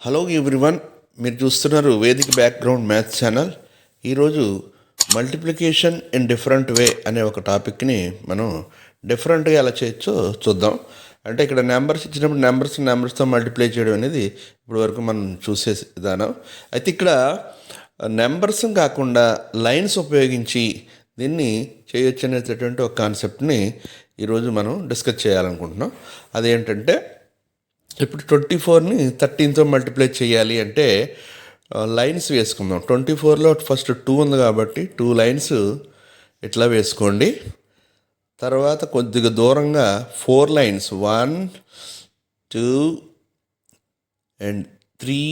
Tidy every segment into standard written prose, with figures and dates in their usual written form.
Hello everyone, మీరు చూస్తున్నారు వేదిక బ్యాక్గ్రౌండ్ మ్యాథ్స్ ఛానల్. ఈరోజు మల్టిప్లికేషన్ ఇన్ డిఫరెంట్ వే అనే ఒక టాపిక్ని మనం డిఫరెంట్గా ఎలా చేయొచ్చో చూద్దాం. అంటే ఇక్కడ నెంబర్స్ ఇచ్చినప్పుడు నెంబర్స్తో మల్టిప్లై చేయడం అనేది ఇప్పుడు వరకు మనం చూసే విధానం. అయితే ఇక్కడ నెంబర్స్ కాకుండా లైన్స్ ఉపయోగించి దీన్ని చేయొచ్చు అనేటటువంటి ఒక కాన్సెప్ట్ని ఈరోజు మనం డిస్కస్ చేయాలనుకుంటున్నాం. అదేంటంటే, ఇప్పుడు 24ని 13తో మల్టిప్లై చేయాలి అంటే లైన్స్ వేసుకుందాం. 24లో ఫస్ట్ 2 ఉంది కాబట్టి 2 లైన్స్ ఇట్లా వేసుకోండి. తర్వాత కొద్దిగా దూరంగా 4 లైన్స్ 1 2 అండ్ 3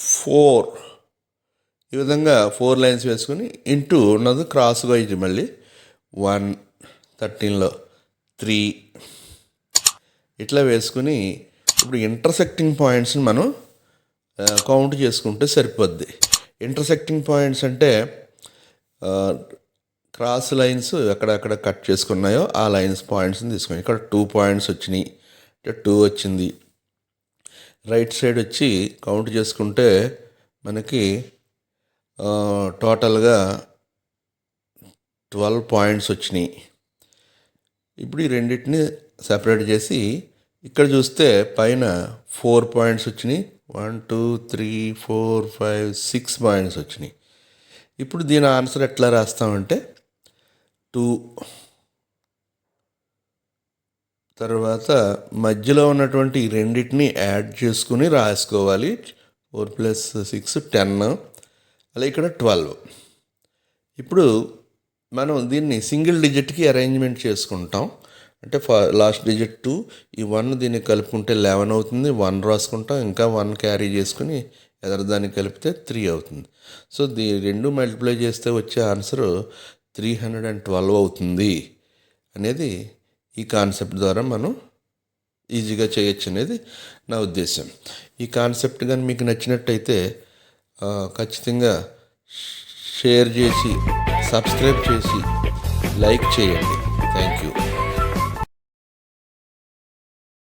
4 ఈ విధంగా 4 లైన్స్ వేసుకుని ఇంటూ ఉన్నది క్రాస్గా ఇది మళ్ళీ 1 13లో 3 ఇట్లా వేసుకుని ఇప్పుడు ఇంటర్సెక్టింగ్ పాయింట్స్ని మనం కౌంట్ చేసుకుంటే సరిపోద్ది. ఇంటర్సెక్టింగ్ పాయింట్స్ అంటే క్రాస్ లైన్స్ ఎక్కడెక్కడ కట్ చేసుకున్నాయో ఆ లైన్స్ పాయింట్స్ని తీసుకుని ఇక్కడ 2 పాయింట్స్ వచ్చినాయి, 2 వచ్చింది. రైట్ సైడ్ వచ్చి కౌంట్ చేసుకుంటే మనకి టోటల్గా 12 పాయింట్స్ వచ్చినాయి. ఇప్పుడు ఈ రెండింటిని సెపరేట్ చేసి ఇక్కడ చూస్తే పైన 4 పాయింట్స్ వచ్చినాయి, 1 2 3 4 5 6 పాయింట్స్ వచ్చినాయి. ఇప్పుడు దీని ఆన్సర్ ఎట్లా రాస్తామంటే 2 తర్వాత మధ్యలో ఉన్నటువంటి ఈ రెండింటిని యాడ్ చేసుకుని రాసుకోవాలి. 4 + 6 10, అలా ఇక్కడ 12. ఇప్పుడు మనం దీన్ని సింగిల్ డిజిట్కి అరేంజ్మెంట్ చేసుకుంటాం. అంటే లాస్ట్ డిజిట్ 2, ఈ 1 దీన్ని కలుపుకుంటే 11 అవుతుంది. 1 రాసుకుంటాం, ఇంకా 1 క్యారీ చేసుకుని ఎదరదాన్ని కలిపితే 3 అవుతుంది. సో రెండు మల్టిప్లై చేస్తే వచ్చే ఆన్సరు 312 అవుతుంది అనేది ఈ కాన్సెప్ట్ ద్వారా మనం ఈజీగా చేయొచ్చు అనేది నా ఉద్దేశం. ఈ కాన్సెప్ట్ కానీ మీకు నచ్చినట్టయితే ఖచ్చితంగా షేర్ చేసి సబ్స్క్రైబ్ చేసి లైక్ చేయండి.